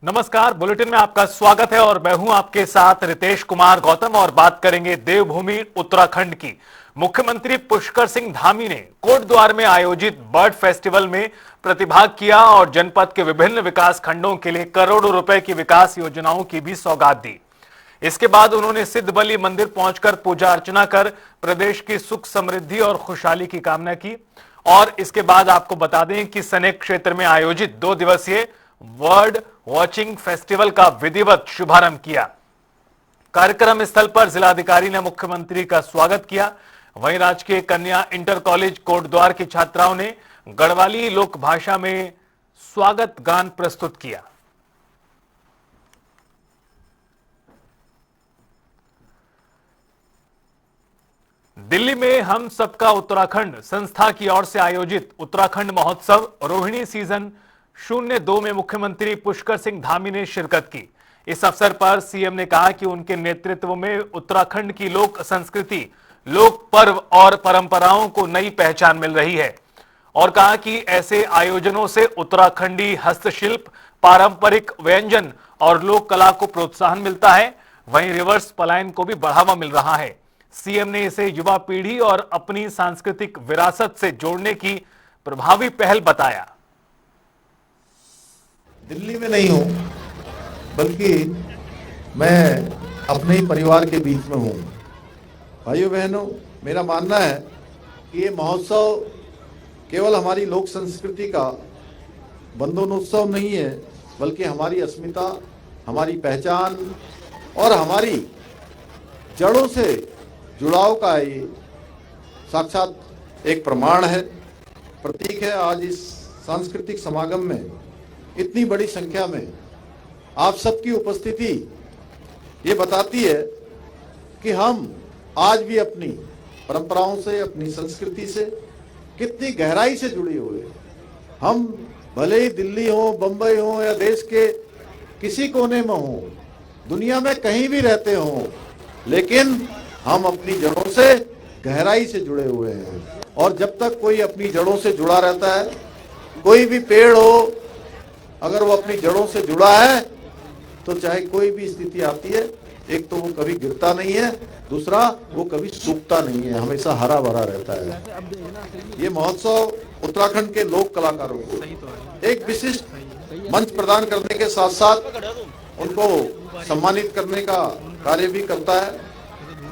नमस्कार, बुलेटिन में आपका स्वागत है और मैं हूं आपके साथ रितेश कुमार गौतम और बात करेंगे देवभूमि उत्तराखंड की। मुख्यमंत्री पुष्कर सिंह धामी ने कोटद्वार में आयोजित बर्ड फेस्टिवल में प्रतिभाग किया और जनपद के विभिन्न विकास खंडों के लिए करोड़ों रुपए की विकास योजनाओं की भी सौगात दी। इसके बाद उन्होंने सिद्ध बलि मंदिर पहुंचकर पूजा अर्चना कर प्रदेश की सुख समृद्धि और खुशहाली की कामना की। और इसके बाद आपको बता दें कि सनेक क्षेत्र में आयोजित 2 दिवसीय वर्ड वॉचिंग फेस्टिवल का विधिवत शुभारंभ किया। कार्यक्रम स्थल पर जिलाधिकारी ने मुख्यमंत्री का स्वागत किया। वहीं राजकीय कन्या इंटर कॉलेज कोटद्वार की छात्राओं ने गढ़वाली लोक भाषा में स्वागत गान प्रस्तुत किया। दिल्ली में हम सबका उत्तराखंड संस्था की ओर से आयोजित उत्तराखंड महोत्सव रोहिणी सीजन 02 में मुख्यमंत्री पुष्कर सिंह धामी ने शिरकत की। इस अवसर पर सीएम ने कहा कि उनके नेतृत्व में उत्तराखंड की लोक संस्कृति, लोक पर्व और परंपराओं को नई पहचान मिल रही है और कहा कि ऐसे आयोजनों से उत्तराखंडी हस्तशिल्प, पारंपरिक व्यंजन और लोक कला को प्रोत्साहन मिलता है। वहीं रिवर्स पलायन को भी बढ़ावा मिल रहा है। सीएम ने इसे युवा पीढ़ी और अपनी सांस्कृतिक विरासत से जोड़ने की प्रभावी पहल बताया। दिल्ली में नहीं हूं, बल्कि मैं अपने ही परिवार के बीच में हूं। भाइयों बहनों, मेरा मानना है कि ये महोत्सव केवल हमारी लोक संस्कृति का बंधनोत्सव नहीं है, बल्कि हमारी अस्मिता, हमारी पहचान और हमारी जड़ों से जुड़ाव का ये साक्षात एक प्रमाण है, प्रतीक है। आज इस सांस्कृतिक समागम में इतनी बड़ी संख्या में आप सबकी उपस्थिति ये बताती है कि हम आज भी अपनी परंपराओं से, अपनी संस्कृति से कितनी गहराई से जुड़े हुए हैं। हम भले ही दिल्ली हो, बंबई हो या देश के किसी कोने में हो, दुनिया में कहीं भी रहते हो, लेकिन हम अपनी जड़ों से गहराई से जुड़े हुए हैं। और जब तक कोई अपनी जड़ों से जुड़ा रहता है, कोई भी पेड़ हो, अगर वो अपनी जड़ों से जुड़ा है तो चाहे कोई भी स्थिति आती है, एक तो वो कभी गिरता नहीं है, दूसरा वो कभी सूखता नहीं है, हमेशा हरा भरा रहता है। ये महोत्सव उत्तराखंड के लोक कलाकारों को एक विशिष्ट मंच प्रदान करने के साथ साथ उनको सम्मानित करने का कार्य भी करता है।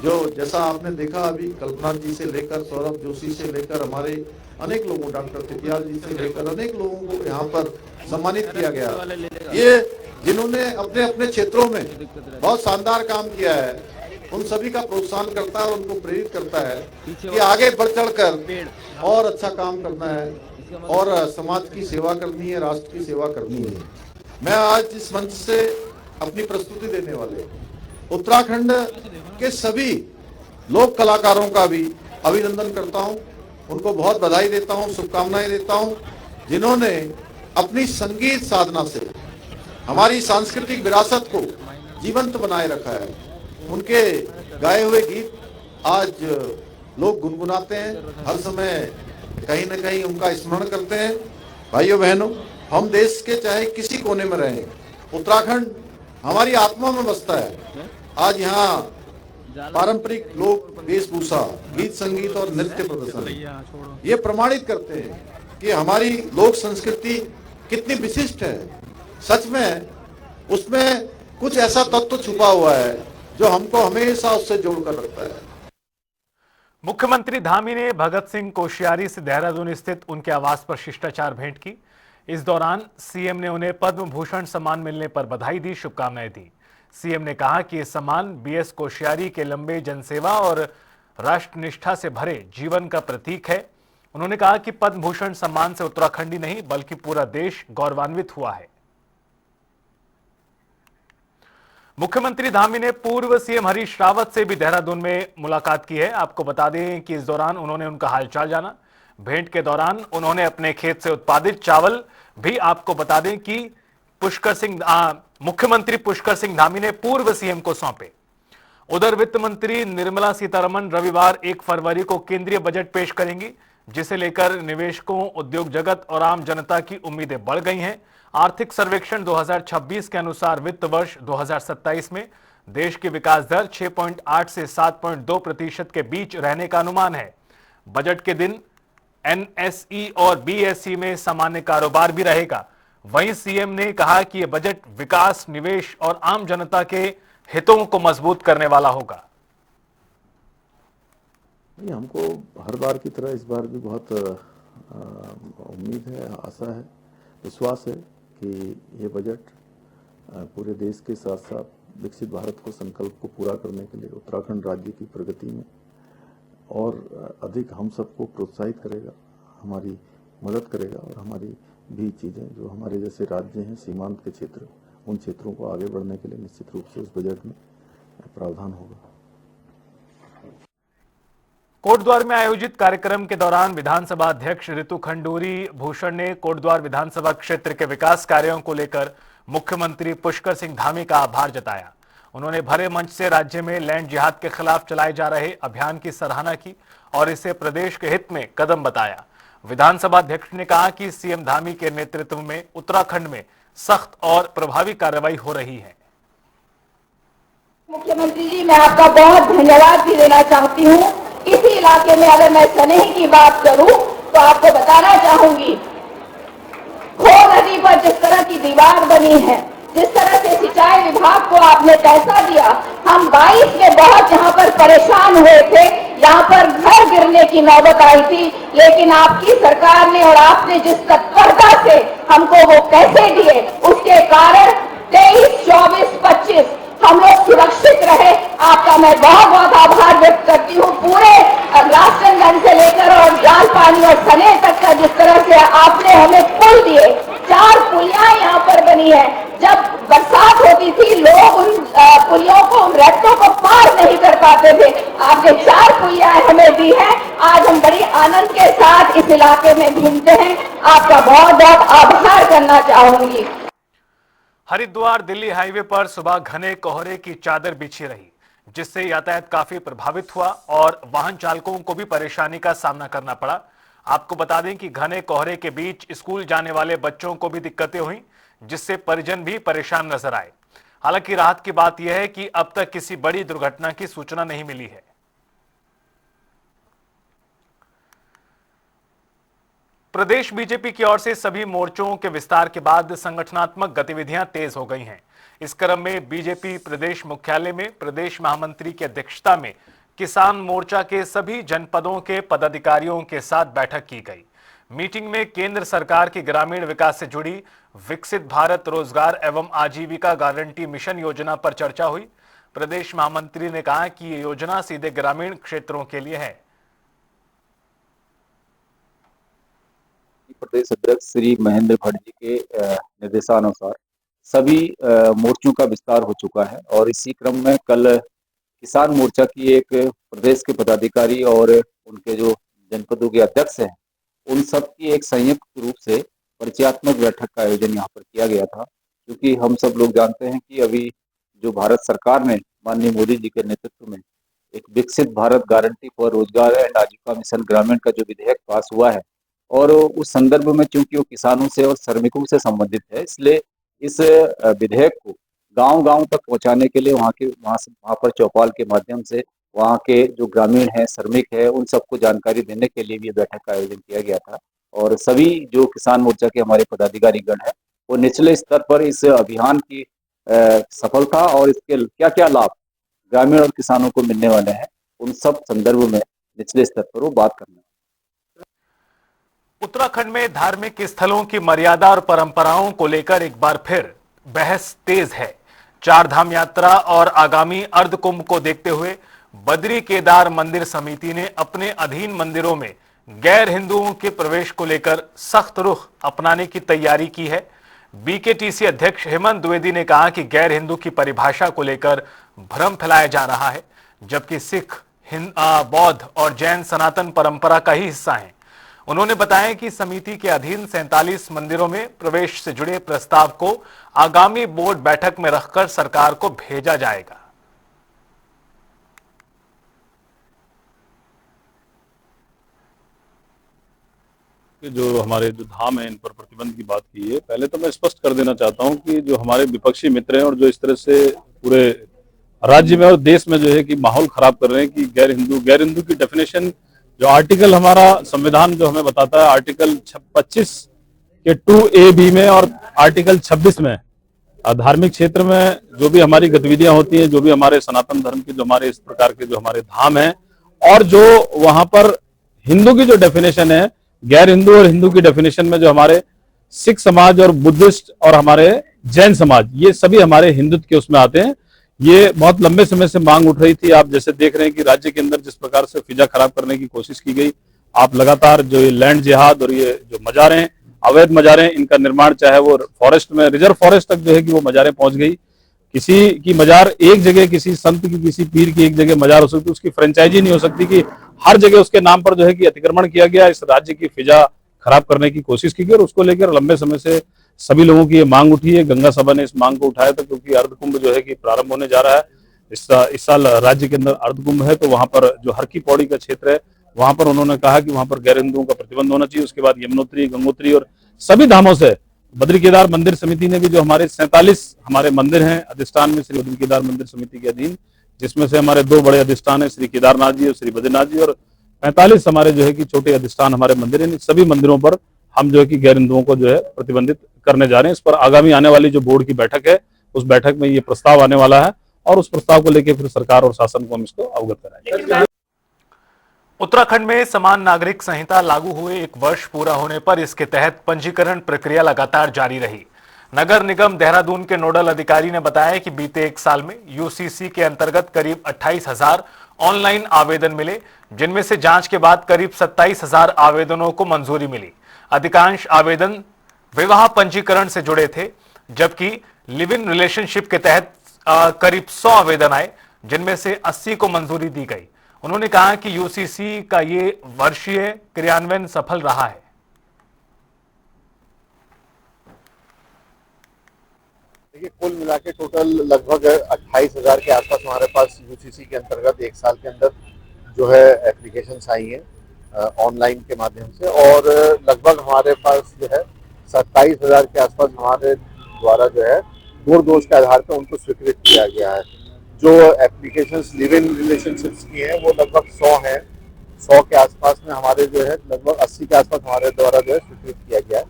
जो जैसा आपने देखा अभी कल्पना जी से लेकर सौरभ जोशी से लेकर हमारे अनेक लोगों, डॉक्टर तितियाल जी से लेकर अनेक लोगों को यहाँ पर सम्मानित किया गया। ये जिन्होंने अपने अपने क्षेत्रों में बहुत शानदार काम किया है, उन सभी का प्रोत्साहन करता है और उनको प्रेरित करता है कि आगे बढ़ चढ़कर और अच्छा काम करना है और समाज की सेवा करनी है, राष्ट्र की सेवा करनी है। मैं आज इस मंच से अपनी प्रस्तुति देने वाले उत्तराखंड के सभी लोक कलाकारों का भी अभिनंदन करता हूं, उनको बहुत बधाई देता हूं, शुभकामनाएं देता हूं, जिन्होंने अपनी संगीत साधना से हमारी सांस्कृतिक विरासत को जीवंत बनाए रखा है। उनके गाए हुए गीत आज लोग गुनगुनाते हैं, हर समय कहीं न कहीं उनका स्मरण करते हैं। भाइयों बहनों, हम देश के चाहे किसी कोने में रहें, उत्तराखंड हमारी आत्मा में बसता है। आज यहाँ पारंपरिक लोक वेशभूषा, गीत संगीत और नृत्य प्रदर्शन ये प्रमाणित करते हैं कि हमारी लोक संस्कृति कितनी विशिष्ट है। सच में उसमें कुछ ऐसा तत्व छुपा हुआ है जो हमको हमेशा उससे जोड़कर रखता है। मुख्यमंत्री धामी ने भगत सिंह कोश्यारी से देहरादून स्थित उनके आवास पर शिष्टाचार भेंट की। इस दौरान सीएम ने उन्हें पद्म भूषण सम्मान मिलने पर बधाई दी, शुभकामनाएं दी। सीएम ने कहा कि यह सम्मान बीएस कोश्यारी के लंबे जनसेवा और राष्ट्रनिष्ठा से भरे जीवन का प्रतीक है। उन्होंने कहा कि पद्म भूषण सम्मान से उत्तराखंड ही नहीं बल्कि पूरा देश गौरवान्वित हुआ है। मुख्यमंत्री धामी ने पूर्व सीएम हरीश रावत से भी देहरादून में मुलाकात की है। आपको बता दें कि इस दौरान उन्होंने उनका हालचाल जाना। भेंट के दौरान उन्होंने अपने खेत से उत्पादित चावल भी आपको बता दें कि मुख्यमंत्री पुष्कर सिंह धामी ने पूर्व सीएम को सौंपे। उधर वित्त मंत्री निर्मला सीतारमण रविवार 1 फरवरी को केंद्रीय बजट पेश करेंगी। जिसे लेकर निवेशकों, उद्योग जगत और आम जनता की उम्मीदें बढ़ गई हैं। आर्थिक सर्वेक्षण 2026 के अनुसार वित्त वर्ष 2027 में देश की विकास दर 6.8 से 7.2% के बीच रहने का अनुमान है। बजट के दिन एनएसई और बीएसई में सामान्य कारोबार भी रहेगा। वहीं सीएम ने कहा कि यह बजट विकास, निवेश और आम जनता के हितों को मजबूत करने वाला होगा। नहीं, हमको हर बार की तरह इस बार भी बहुत उम्मीद है, आशा है, विश्वास है कि ये बजट पूरे देश के साथ साथ विकसित भारत को संकल्प को पूरा करने के लिए उत्तराखंड राज्य की प्रगति में और अधिक हम सबको प्रोत्साहित करेगा, हमारी मदद करेगा और हमारी भी चीज़ें जो हमारे जैसे राज्य हैं सीमांत के क्षेत्र, उन क्षेत्रों को आगे बढ़ने के लिए निश्चित रूप से उस बजट में प्रावधान होगा। कोटद्वार में आयोजित कार्यक्रम के दौरान विधानसभा अध्यक्ष ऋतु खंडूरी भूषण ने कोटद्वार विधानसभा क्षेत्र के विकास कार्यों को लेकर मुख्यमंत्री पुष्कर सिंह धामी का आभार जताया। उन्होंने भरे मंच से राज्य में लैंड जिहाद के खिलाफ चलाए जा रहे अभियान की सराहना की और इसे प्रदेश के हित में कदम बताया। विधानसभा अध्यक्ष ने कहा कि सीएम धामी के नेतृत्व में उत्तराखंड में सख्त और प्रभावी कार्रवाई हो रही है। मुख्यमंत्री जी, मैं आपका बहुत धन्यवाद भी देना चाहती हूँ। इसी इलाके में अगर मैं सनेही की बात करूं तो आपको बताना चाहूंगी, खो नदी पर जिस तरह की दीवार बनी है, जिस तरह से सिंचाई विभाग को आपने पैसा दिया, हम 22 में बहुत यहाँ पर परेशान हुए थे, यहाँ पर घर गिरने की नौबत आई थी, लेकिन आपकी सरकार ने और आपने जिस तत्परता से हमको वो पैसे दिए, उसके कारण 23, 24, 25 हम लोग सुरक्षित रहे। आपका मैं बहुत बहुत आभार व्यक्त करती हूँ। पूरे राजनांदगंज से लेकर और जाल पानी और सने तक का जिस तरह से आपने हमें पुल दिए, 4 पुलियां यहाँ पर बनी है। जब बरसात होती थी लोग उन पुलियों को, उन रास्तों को पार नहीं कर पाते थे, आपने 4 पुलियां हमें दी है। आज हम बड़ी आनंद के साथ इस इलाके में घूमते हैं। आपका बहुत बहुत आभार करना चाहूंगी। हरिद्वार दिल्ली हाईवे पर सुबह घने कोहरे की चादर बिछी रही, जिससे यातायात काफी प्रभावित हुआ और वाहन चालकों को भी परेशानी का सामना करना पड़ा। आपको बता दें कि घने कोहरे के बीच स्कूल जाने वाले बच्चों को भी दिक्कतें हुई, जिससे परिजन भी परेशान नजर आए। हालांकि राहत की बात यह है कि अब तक किसी बड़ी दुर्घटना की सूचना नहीं मिली है। प्रदेश बीजेपी की ओर से सभी मोर्चों के विस्तार के बाद संगठनात्मक गतिविधियां तेज हो गई हैं। इस क्रम में बीजेपी प्रदेश मुख्यालय में प्रदेश महामंत्री की अध्यक्षता में किसान मोर्चा के सभी जनपदों के पदाधिकारियों के साथ बैठक की गई। मीटिंग में केंद्र सरकार की ग्रामीण विकास से जुड़ी विकसित भारत रोजगार एवं आजीविका गारंटी मिशन योजना पर चर्चा हुई। प्रदेश महामंत्री ने कहा कि ये योजना सीधे ग्रामीण क्षेत्रों के लिए है। प्रदेश अध्यक्ष श्री महेंद्र भट्ट जी के निर्देशानुसार सभी मोर्चों का विस्तार हो चुका है और इसी क्रम में कल किसान मोर्चा की एक प्रदेश के पदाधिकारी और उनके जो जनपदों के अध्यक्ष हैं, उन सब की एक संयुक्त रूप से परिचयात्मक बैठक का आयोजन यहाँ पर किया गया था। क्योंकि हम सब लोग जानते हैं कि अभी जो भारत सरकार ने माननीय मोदी जी के नेतृत्व में एक विकसित भारत गारंटी फॉर रोजगार एंड आजीविका मिशन ग्रामीण का जो विधेयक पास हुआ है और उस संदर्भ में चूंकि वो किसानों से और श्रमिकों से संबंधित है, इसलिए इस विधेयक को गांव-गांव तक पहुंचाने के लिए वहां पर चौपाल के माध्यम से वहां के जो ग्रामीण हैं, श्रमिक है, उन सबको जानकारी देने के लिए भी बैठक का आयोजन किया गया था। और सभी जो किसान मोर्चा के हमारे पदाधिकारीगण हैं, वो निचले स्तर पर इस अभियान की सफलता और इसके क्या-क्या लाभ ग्रामीण और किसानों को मिलने वाले हैं, उन सब संदर्भ में निचले स्तर पर वो बात करना है। उत्तराखंड में धार्मिक स्थलों की मर्यादा और परंपराओं को लेकर एक बार फिर बहस तेज है। 4 धाम यात्रा और आगामी अर्ध कुंभ को देखते हुए बद्री केदार मंदिर समिति ने अपने अधीन मंदिरों में गैर हिंदुओं के प्रवेश को लेकर सख्त रुख अपनाने की तैयारी की है। बीकेटीसी अध्यक्ष हेमंत द्विवेदी ने कहा कि गैर हिंदू की परिभाषा को लेकर भ्रम फैलाया जा रहा है, जबकि सिख, बौद्ध और जैन सनातन परंपरा का ही हिस्सा हैं। उन्होंने बताया कि समिति के अधीन 47 मंदिरों में प्रवेश से जुड़े प्रस्ताव को आगामी बोर्ड बैठक में रखकर सरकार को भेजा जाएगा। के जो हमारे जो धाम है इन पर प्रतिबंध की बात की है। पहले तो मैं स्पष्ट कर देना चाहता हूं कि जो हमारे विपक्षी मित्र हैं और जो इस तरह से पूरे राज्य में और देश में जो है कि माहौल खराब कर रहे हैं कि गैर हिंदू की डेफिनेशन जो आर्टिकल हमारा संविधान जो हमें बताता है आर्टिकल 25 के 2A(b) में और आर्टिकल 26 में धार्मिक क्षेत्र में जो भी हमारी गतिविधियां होती हैं, जो भी हमारे सनातन धर्म के जो हमारे इस प्रकार के जो हमारे धाम हैं और जो वहां पर हिंदू की जो डेफिनेशन है, गैर हिंदू और हिंदू की डेफिनेशन में जो हमारे सिख समाज और बुद्धिस्ट और हमारे जैन समाज, ये सभी हमारे हिंदुत्व के उसमें आते हैं। ये बहुत लंबे समय से मांग उठ रही थी। आप जैसे देख रहे हैं कि राज्य के अंदर जिस प्रकार से फिजा खराब करने की कोशिश की गई, आप लगातार जो ये लैंड जिहाद और ये जो मजारें, अवैध मजारें, इनका निर्माण चाहे वो फॉरेस्ट में, रिजर्व फॉरेस्ट तक जो है कि वो मजारें पहुंच गई। किसी की मजार एक जगह, किसी संत की, किसी पीर की एक जगह मजार हो सकती, उसकी फ्रेंचाइजी नहीं हो सकती कि हर जगह उसके नाम पर जो है कि अतिक्रमण किया गया, इस राज्य की फिजा खराब करने की कोशिश की गई और उसको लेकर लंबे समय से सभी लोगों की ये मांग उठी है। गंगा सभा ने इस मांग को उठाया था क्योंकि अर्धकुंभ जो है कि प्रारंभ होने जा रहा है। इस साल राज्य के अंदर अर्धकुंभ है, तो वहां पर जो हर की पौड़ी का क्षेत्र है वहां पर उन्होंने कहा कि वहां पर गैर हिंदुओं का प्रतिबंध होना चाहिए। उसके बाद यमुनोत्री, गंगोत्री और सभी धामों से बद्री केदार मंदिर समिति ने भी जो हमारे 47 हमारे मंदिर हैं अधिष्ठान में श्री बद्री केदार मंदिर समिति के अधीन, जिसमें से हमारे 2 बड़े अधिष्ठान है श्री केदारनाथ जी और श्री बद्रीनाथ जी, और 45 हमारे जो है कि छोटे अधिष्ठान हमारे मंदिर हैं। सभी मंदिरों पर हम जो है कि गैर हिंदुओं को जो है प्रतिबंधित करने जा रहे हैं। इस पर आगामी आने वाली जो बोर्ड की बैठक है, उस बैठक में ये प्रस्ताव आने वाला है और उस प्रस्ताव को लेकर फिर सरकार और शासन को हम इसको अवगत कराएंगे। उत्तराखंड में समान नागरिक संहिता लागू हुए 1 वर्ष पूरा होने पर इसके तहत पंजीकरण प्रक्रिया लगातार जारी रही। नगर निगम देहरादून के नोडल अधिकारी ने बताया कि बीते 1 साल में यूसीसी के अंतर्गत करीब 28,000 ऑनलाइन आवेदन मिले, जिनमें से जांच के बाद करीब 27,000 आवेदनों को मंजूरी मिली। अधिकांश आवेदन विवाह पंजीकरण से जुड़े थे, जबकि लिव इन रिलेशनशिप के तहत करीब 100 आवेदन आए, जिनमें से 80 को मंजूरी दी गई। उन्होंने कहा कि यूसीसी का ये वर्षीय क्रियान्वयन सफल रहा है। देखिए, कुल मिला के टोटल लगभग 28,000 के आसपास हमारे पास यूसीसी के अंतर्गत 1 साल के अंदर जो है एप्लीकेशंस आई हैं ऑनलाइन के माध्यम से, और लगभग हमारे पास जो है 27,000 के आसपास हमारे द्वारा जो है दूरदोष के आधार पर उनको स्वीकृत किया गया है। जो एप्लीकेशंस लिव इन रिलेशनशिप्स की हैं वो लगभग 100 हैं। 100 के आसपास में हमारे जो है लगभग 80 के आसपास हमारे द्वारा जो है स्वीकृत किया गया है।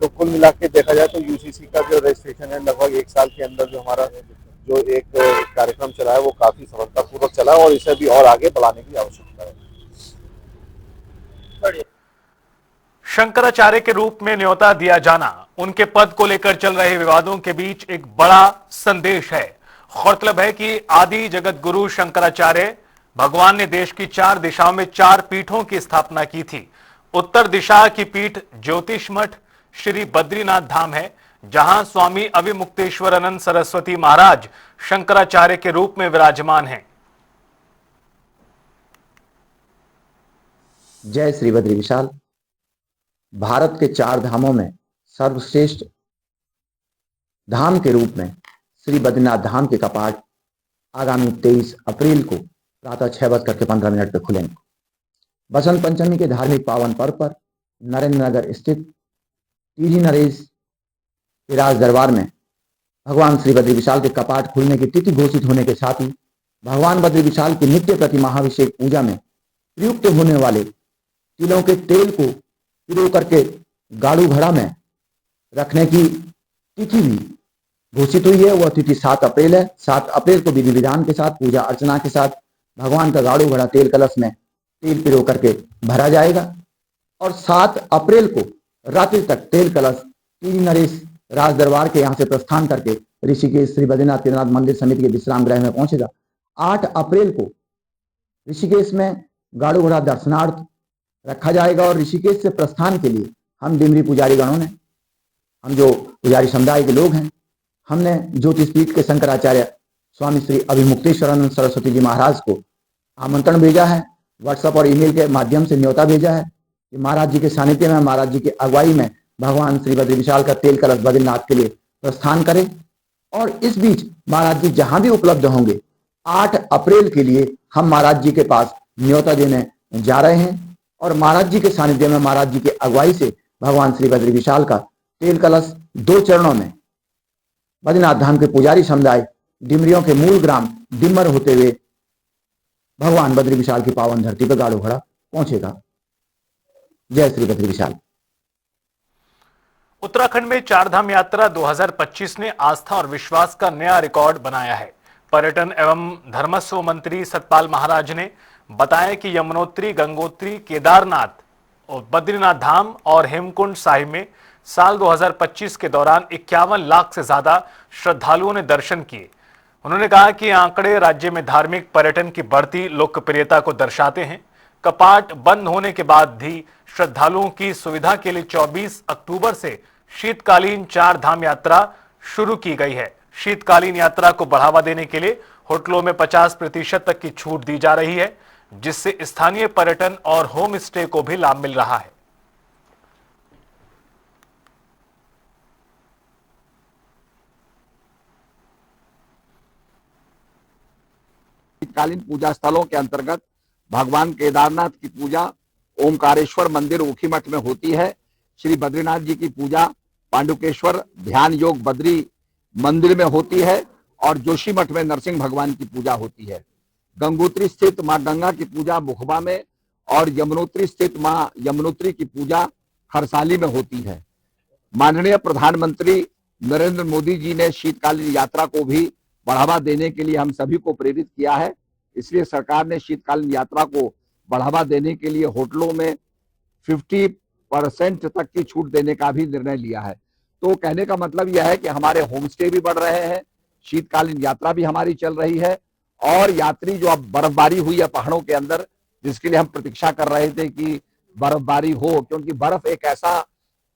तो कुल मिला के देखा जाए तो यूसीसी का जो रजिस्ट्रेशन है लगभग 1 साल के अंदर जो हमारा जो एक कार्यक्रम चला है वो काफी सफलतापूर्वक चला है और इसे भी और आगे बढ़ाने की आवश्यकता है। शंकराचार्य के रूप में न्योता दिया जाना उनके पद को लेकर चल रहे विवादों के बीच एक बड़ा संदेश है। गौरतलब है कि आदि जगत गुरु शंकराचार्य भगवान ने देश की 4 दिशाओं में 4 पीठों की स्थापना की थी। उत्तर दिशा की पीठ ज्योतिष मठ श्री बद्रीनाथ धाम है, जहां स्वामी अविमुक्तेश्वरानंद सरस्वती महाराज शंकराचार्य के रूप में विराजमान हैं। जय श्री बद्री विशाल। भारत के 4 धामों में सर्वश्रेष्ठ धाम के रूप में श्री बद्रीनाथ धाम के कपाट आगामी 23 अप्रैल को प्रातः 6:15 पर खुलेंगे। बसंत पंचमी के धार्मिक पावन पर्व पर नरेंद्र नगर स्थित टीजी नरेश के राज दरबार में भगवान श्री बद्री विशाल के कपाट खुलने की तिथि घोषित होने के साथ ही भगवान बद्री विशाल की नित्य प्रति महाभिषेक पूजा में प्रयुक्त होने वाले तिलों के तेल को पिरो करके गाड़ू घड़ा में रखने की तिथि भी घोषित हुई है। वह तिथि 7 अप्रैल है। 7 अप्रैल को विधि विधान के साथ पूजा अर्चना के साथ भगवान का गाड़ू घड़ा तेल कलश में तेल पिरो करके भरा जाएगा और 7 अप्रैल को रात्रि तक तेल कलश टीजी नरेश राज दरबार के यहाँ से प्रस्थान करके ऋषिकेश श्री बद्रीनाथ केदारनाथ मंदिर समिति के विश्राम गृह में पहुंचेगा। 8 अप्रैल को ऋषिकेश में गाड़ू घड़ा दर्शनार्थ रखा जाएगा और ऋषिकेश से प्रस्थान के लिए हम डिमरी पुजारी गणों ने, हम जो पुजारी समुदाय के लोग हैं, हमने ज्योतिष पीठ के शंकराचार्य स्वामी श्री अभिमुक्तेश्वरानंद सरस्वती जी महाराज को आमंत्रण भेजा है। व्हाट्सएप और ईमेल के माध्यम से न्योता भेजा है कि महाराज जी के सानिध्य में, महाराज जी की अगुवाई में भगवान श्री बद्री विशाल का तेल कलश बद्रीनाथ के लिए प्रस्थान करें। और इस बीच महाराज जी जहां भी उपलब्ध होंगे 8 अप्रैल के लिए हम महाराज जी के पास न्योता देने जा रहे हैं। और महाराज जी के सानिध्य में महाराज जी की अगुवाई से भगवान श्री बद्री विशाल का तेल कलश 2 चरणों में बद्रीनाथ धाम के पुजारी समुदाय डिमरियों के मूल ग्राम डिमर होते हुए भगवान बद्री विशाल की पावन धरती पर गाड़ो घड़ा पहुंचेगा। जय श्री बद्री विशाल। उत्तराखंड में चारधाम यात्रा 2025 ने आस्था और विश्वास का नया रिकॉर्ड बनाया है। पर्यटन एवं धर्मस्व मंत्री सतपाल महाराज ने बताया कि यमुनोत्री, गंगोत्री, केदारनाथ और बद्रीनाथ धाम और हेमकुंड साहिब में साल 2025 के दौरान 51 लाख से ज्यादा श्रद्धालुओं ने दर्शन किए। उन्होंने कहा कि आंकड़े राज्य में धार्मिक पर्यटन की बढ़ती लोकप्रियता को दर्शाते हैं। कपाट बंद होने के बाद भी श्रद्धालुओं की सुविधा के लिए 24 अक्टूबर से शीतकालीन चार धाम यात्रा शुरू की गई है। शीतकालीन यात्रा को बढ़ावा देने के लिए होटलों में 50% तक की छूट दी जा रही है, जिससे स्थानीय पर्यटन और होम स्टे को भी लाभ मिल रहा है। शीतकालीन पूजा स्थलों के अंतर्गत भगवान केदारनाथ की पूजा ओमकारेश्वर मंदिर ऊखीमठ में होती है। श्री बद्रीनाथ जी की पूजा पांडुकेश्वर ध्यान योग बद्री मंदिर में होती है और जोशीमठ में नरसिंह भगवान की पूजा होती है। गंगोत्री स्थित मां गंगा की पूजा मुखबा में और यमुनोत्री स्थित मां यमुनोत्री की पूजा खरसाली में होती है। माननीय प्रधानमंत्री नरेंद्र मोदी जी ने शीतकालीन यात्रा को भी बढ़ावा देने के लिए हम सभी को प्रेरित किया है। इसलिए सरकार ने शीतकालीन यात्रा को बढ़ावा देने के लिए होटलों में 50% तक की छूट देने का भी निर्णय लिया है। तो कहने का मतलब यह है कि हमारे होम स्टे भी बढ़ रहे हैं, शीतकालीन यात्रा भी हमारी चल रही है और यात्री जो अब बर्फबारी हुई है पहाड़ों के अंदर, जिसके लिए हम प्रतीक्षा कर रहे थे कि बर्फबारी हो, क्योंकि बर्फ एक ऐसा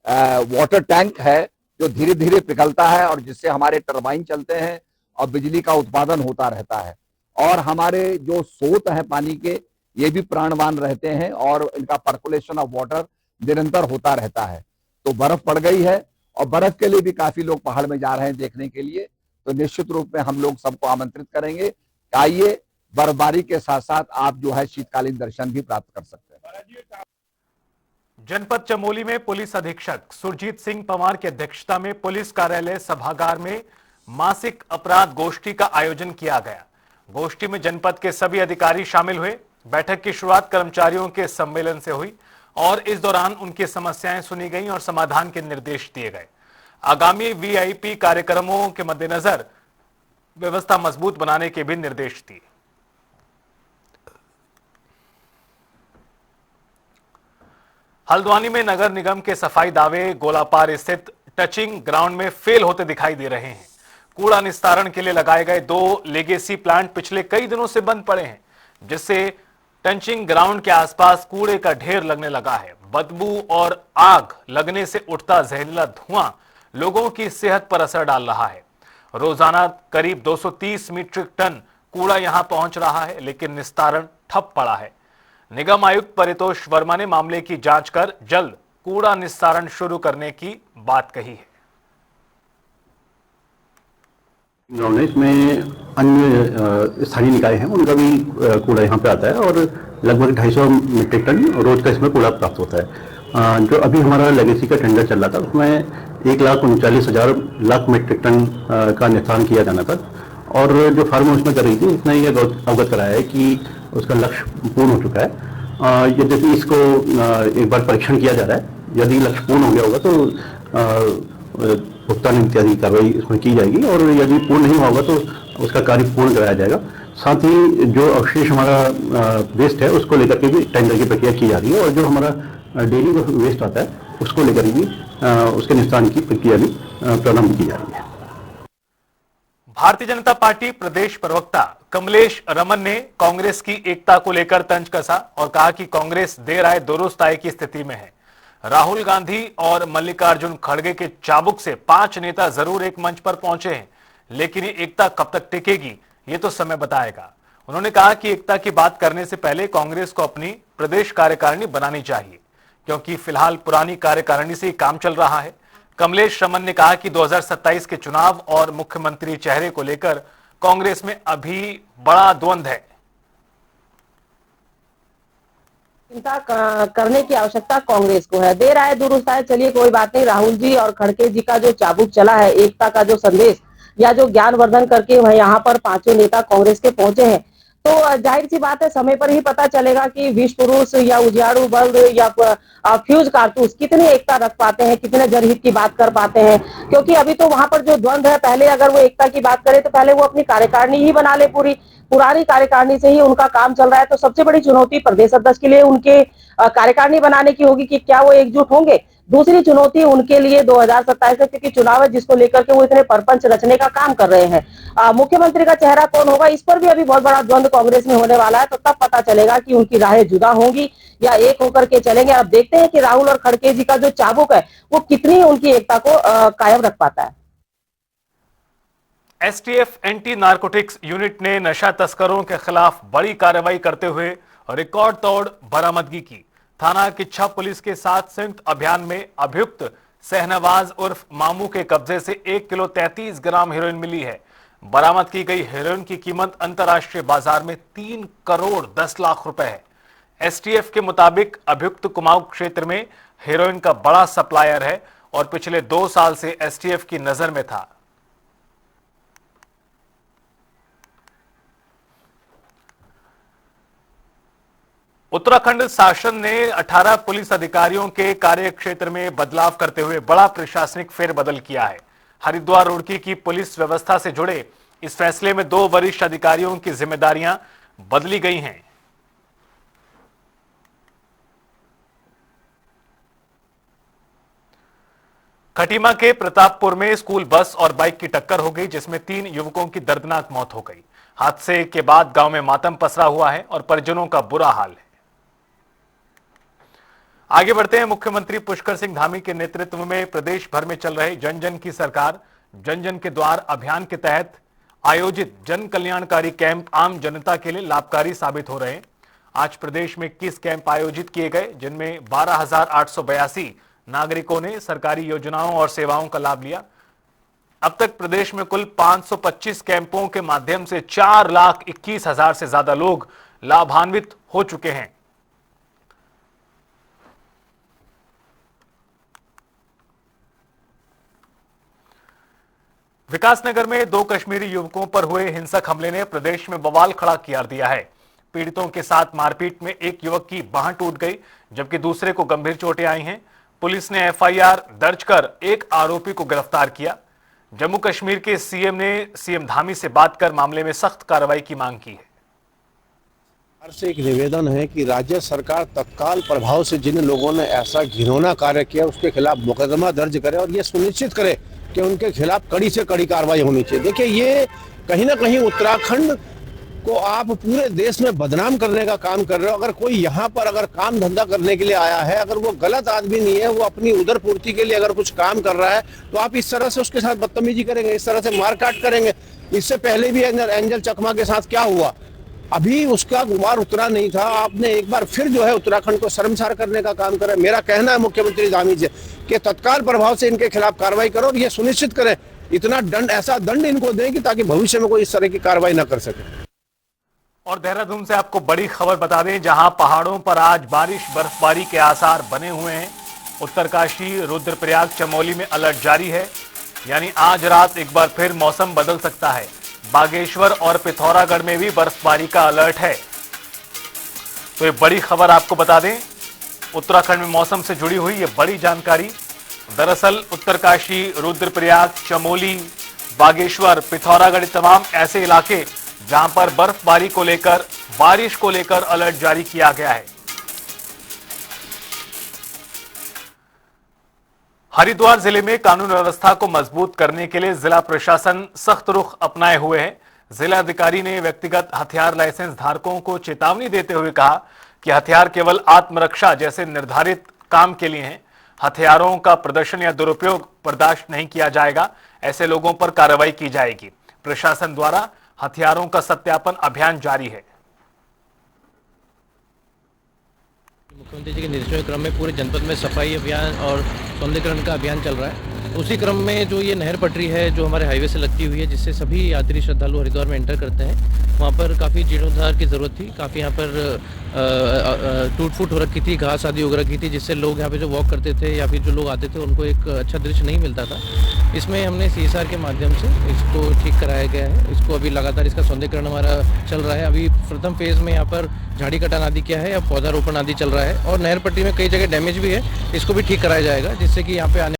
वाटर टैंक है जो धीरे धीरे पिघलता है और जिससे हमारे टरबाइन चलते हैं और बिजली का उत्पादन होता रहता है और हमारे जो स्रोत हैं पानी के ये भी प्राणवान रहते हैं और इनका पर्कुलेशन ऑफ वाटर निरंतर होता रहता है। तो बर्फ पड़ गई है और बर्फ के लिए भी काफी लोग पहाड़ में जा रहे हैं देखने के लिए। तो निश्चित रूप में हम लोग सबको आमंत्रित करेंगे, आइए बर्फबारी के साथ साथ आप जो है शीतकालीन दर्शन भी प्राप्त कर सकते हैं। जनपद चमोली में पुलिस अधीक्षक सुरजीत सिंह पवार की अध्यक्षता में पुलिस कार्यालय सभागार में मासिक अपराध गोष्ठी का आयोजन किया गया। गोष्ठी में जनपद के सभी अधिकारी शामिल हुए। बैठक की शुरुआत कर्मचारियों के सम्मेलन से हुई और इस दौरान उनकी समस्याएं सुनी गईं और समाधान के निर्देश दिए गए। आगामी वीआईपी कार्यक्रमों के मद्देनजर व्यवस्था मजबूत बनाने के भी निर्देश दिए। हल्द्वानी में नगर निगम के सफाई दावे गोलापार स्थित टचिंग ग्राउंड में फेल होते दिखाई दे रहे हैं। कूड़ा निस्तारण के लिए लगाए गए 2 लेगेसी प्लांट पिछले कई दिनों से बंद पड़े हैं, जिससे टचिंग ग्राउंड के आसपास कूड़े का ढेर लगने लगा है। बदबू और आग लगने से उठता जहरीला धुआं लोगों की सेहत पर असर डाल रहा है। रोजाना करीब 230 मीट्रिक टन कूड़ा यहां पहुंच रहा है, लेकिन निस्तारण ठप पड़ा है। निगम आयुक्त परितोष वर्मा ने मामले की जांच कर जल्द कूड़ा निस्तारण शुरू करने की बात कही है। इसमें अन्य स्थानीय निकाय हैं, उनका भी कूड़ा यहाँ पे आता है और लगभग 250 मीट्रिक टन रोज का इसमें कूड़ा प्राप्त होता है। जो अभी हमारा लेगेसी का टेंडर चल रहा था उसमें 1,39,000 लाख मीट्रिक टन का निस्तारण किया जाना था और जो फार्म उसमें कर रही थी उसने ये अवगत कराया है कि उसका लक्ष्य पूर्ण हो चुका है। यद्यपि इसको एक बार परीक्षण किया जा रहा है, यदि लक्ष्य पूर्ण हो गया होगा तो भुगतान इत्यादि कार्रवाई इसमें की जाएगी और यदि पूर्ण नहीं होगा तो उसका कार्य पूर्ण कराया जाएगा। साथ ही जो अवशेष हमारा वेस्ट है उसको लेकर के भी टेंडर की प्रक्रिया की जा रही है और जो हमारा डेली जो वेस्ट आता है उसको लेकर भी उसके निस्तारण की प्रक्रिया भी प्रारंभ की जा रही है। भारतीय जनता पार्टी प्रदेश प्रवक्ता कमलेश रमन ने कांग्रेस की एकता को लेकर तंज कसा और कहा कि कांग्रेस देर आए दुरुस्त आए की स्थिति में है। राहुल गांधी और मल्लिकार्जुन खड़गे के चाबुक से 5 नेता जरूर एक मंच पर पहुंचे हैं, लेकिन ये एकता कब तक टिकेगी ये तो समय बताएगा। उन्होंने कहा कि एकता की बात करने से पहले कांग्रेस को अपनी प्रदेश कार्यकारिणी बनानी चाहिए, क्योंकि फिलहाल पुरानी कार्यकारिणी से काम चल रहा है। कमलेश रमन ने कहा कि 2027 के चुनाव और मुख्यमंत्री चेहरे को लेकर कांग्रेस में अभी बड़ा द्वंद्व है। चिंता करने की आवश्यकता कांग्रेस को है। देर आए दुरुस्त आए, चलिए कोई बात नहीं। राहुल जी और खड़गे जी का जो चाबुक चला है, एकता का जो संदेश या जो ज्ञानवर्धन करके वह यहाँ पर पांचों नेता कांग्रेस के पहुंचे हैं, तो जाहिर सी बात है समय पर ही पता चलेगा कि विष पुरुष या उजियारू बल्ब या फ्यूज कारतूस कितनी एकता रख पाते हैं, कितने जनहित की बात कर पाते हैं। क्योंकि अभी तो वहां पर जो द्वंद है, पहले अगर वो एकता की बात करे तो पहले वो अपनी कार्यकारिणी ही बना ले, पूरी पुरानी कार्यकारिणी से ही उनका काम चल रहा है। तो सबसे बड़ी चुनौती प्रदेश अध्यक्ष के लिए उनके कार्यकारिणी बनाने की होगी कि क्या वो एकजुट होंगे। दूसरी चुनौती उनके लिए 2027 है, क्योंकि चुनाव है जिसको लेकर के वो इतने परपंच रचने का काम कर रहे हैं। मुख्यमंत्री का चेहरा कौन होगा, इस पर भी अभी बहुत बड़ा द्वंद कांग्रेस में होने वाला है। तो तब पता चलेगा कि उनकी राहें जुदा होंगी या एक होकर के चलेंगे। अब देखते हैं कि राहुल और खड़गे जी का जो चाबुक है वो कितनी उनकी एकता को कायम रख पाता है। एसटीएफ एंटी नारकोटिक्स यूनिट ने नशा तस्करों के खिलाफ बड़ी कार्रवाई करते हुए रिकॉर्ड तोड़ बरामदगी की। थाना किच्छा पुलिस के साथ संयुक्त अभियान में अभियुक्त सहनवाज उर्फ मामू के कब्जे से 1 किलो 33 ग्राम हेरोइन मिली है। बरामद की गई हेरोइन की कीमत अंतर्राष्ट्रीय बाजार में 3 करोड़ 10 लाख रुपए है। एसटीएफ के मुताबिक अभियुक्त कुमाऊं क्षेत्र में हेरोइन का बड़ा सप्लायर है और पिछले 2 साल से एसटीएफ की नजर में था। उत्तराखंड शासन ने 18 पुलिस अधिकारियों के कार्य क्षेत्र में बदलाव करते हुए बड़ा प्रशासनिक फेरबदल किया है। हरिद्वार रुड़की की पुलिस व्यवस्था से जुड़े इस फैसले में 2 वरिष्ठ अधिकारियों की जिम्मेदारियां बदली गई हैं। खटीमा के प्रतापपुर में स्कूल बस और बाइक की टक्कर हो गई, जिसमें 3 युवकों की दर्दनाक मौत हो गई। हादसे के बाद गांव में मातम पसरा हुआ है और परिजनों का बुरा हाल है। आगे बढ़ते हैं। मुख्यमंत्री पुष्कर सिंह धामी के नेतृत्व में प्रदेश भर में चल रहे जन जन की सरकार जन जन के द्वार अभियान के तहत आयोजित जन कल्याणकारी कैंप आम जनता के लिए लाभकारी साबित हो रहे हैं। आज प्रदेश में 21 कैंप आयोजित किए गए, जिनमें 12,882 नागरिकों ने सरकारी योजनाओं और सेवाओं का लाभ लिया। अब तक प्रदेश में कुल 525 कैंपों के माध्यम से 4,21,000 से ज्यादा लोग लाभान्वित हो चुके हैं। विकासनगर में 2 कश्मीरी युवकों पर हुए हिंसक हमले ने प्रदेश में बवाल खड़ा कर दिया है। पीड़ितों के साथ मारपीट में एक युवक की बांह टूट गई, जबकि दूसरे को गंभीर चोटें आई हैं। पुलिस ने एफआईआर दर्ज कर एक आरोपी को गिरफ्तार किया। जम्मू कश्मीर के सीएम ने सीएम धामी से बात कर मामले में सख्त कार्रवाई की मांग की है। से एक निवेदन है कि राज्य सरकार तत्काल प्रभाव से जिन लोगों ने ऐसा घिनौना कार्य किया उसके खिलाफ मुकदमा दर्ज करे और ये सुनिश्चित करे कि उनके खिलाफ कड़ी से कड़ी कार्रवाई होनी चाहिए। देखिए, ये कहीं ना कहीं उत्तराखंड को आप पूरे देश में बदनाम करने का काम कर रहे हो। अगर कोई यहाँ पर अगर काम धंधा करने के लिए आया है, अगर वो गलत आदमी नहीं है, वो अपनी उदर पूर्ति के लिए अगर कुछ काम कर रहा है, तो आप इस तरह से उसके साथ बदतमीजी करेंगे, इस तरह से मारकाट करेंगे। इससे पहले भी एंजल चकमा के साथ क्या हुआ, अभी उसका गुमार उतरा नहीं था। आपने एक बार फिर जो है उत्तराखंड को शर्मसार करने का काम करा। मेरा कहना है मुख्यमंत्री धामी जी कि तत्काल प्रभाव से इनके खिलाफ कार्रवाई करो और ये सुनिश्चित करें इतना दंड, ऐसा दंड इनको दें कि ताकि भविष्य में कोई इस तरह की कार्रवाई न कर सके। और देहरादून से आपको बड़ी खबर बता दें, जहां पहाड़ों पर आज बारिश बर्फबारी के आसार बने हुए हैं। उत्तरकाशी, रुद्रप्रयाग, चमोली में अलर्ट जारी है, यानी आज रात एक बार फिर मौसम बदल सकता है। बागेश्वर और पिथौरागढ़ में भी बर्फबारी का अलर्ट है। तो ये बड़ी खबर आपको बता दें, उत्तराखंड में मौसम से जुड़ी हुई ये बड़ी जानकारी। दरअसल उत्तरकाशी, रुद्रप्रयाग, चमोली, बागेश्वर, पिथौरागढ़ तमाम ऐसे इलाके जहां पर बर्फबारी को लेकर, बारिश को लेकर अलर्ट जारी किया गया है। हरिद्वार जिले में कानून व्यवस्था को मजबूत करने के लिए जिला प्रशासन सख्त रुख अपनाए हुए है। जिलाधिकारी ने व्यक्तिगत हथियार लाइसेंस धारकों को चेतावनी देते हुए कहा कि हथियार केवल आत्मरक्षा जैसे निर्धारित काम के लिए हैं। हथियारों का प्रदर्शन या दुरुपयोग बर्दाश्त नहीं किया जाएगा। ऐसे लोगों पर कार्रवाई की जाएगी। प्रशासन द्वारा हथियारों का सत्यापन अभियान जारी है। मुख्यमंत्री जी के निर्देशों के क्रम में पूरे जनपद में सफाई अभियान और सौंदर्यीकरण का अभियान चल रहा है। उसी क्रम में जो ये नहर पटरी है जो हमारे हाईवे से लगती हुई है, जिससे सभी यात्री श्रद्धालु हरिद्वार में एंटर करते हैं, वहाँ पर काफ़ी जीर्णोद्धार की ज़रूरत थी। काफ़ी यहाँ पर टूट फूट हो रखी थी, घास आदि उग रखी थी, जिससे लोग यहाँ पे जो वॉक करते थे या फिर जो लोग आते थे उनको एक अच्छा दृश्य नहीं मिलता था। इसमें हमने CSR के माध्यम से इसको ठीक कराया गया है। इसको अभी लगातार इसका सौंदर्यीकरण हमारा चल रहा है। अभी प्रथम फेज़ में यहाँ पर झाड़ी कटान आदि किया है, अब पौधारोपण आदि चल रहा है और नहर पट्टी में कई जगह डैमेज भी है, इसको भी ठीक कराया जाएगा, जिससे कि यहाँ पे आने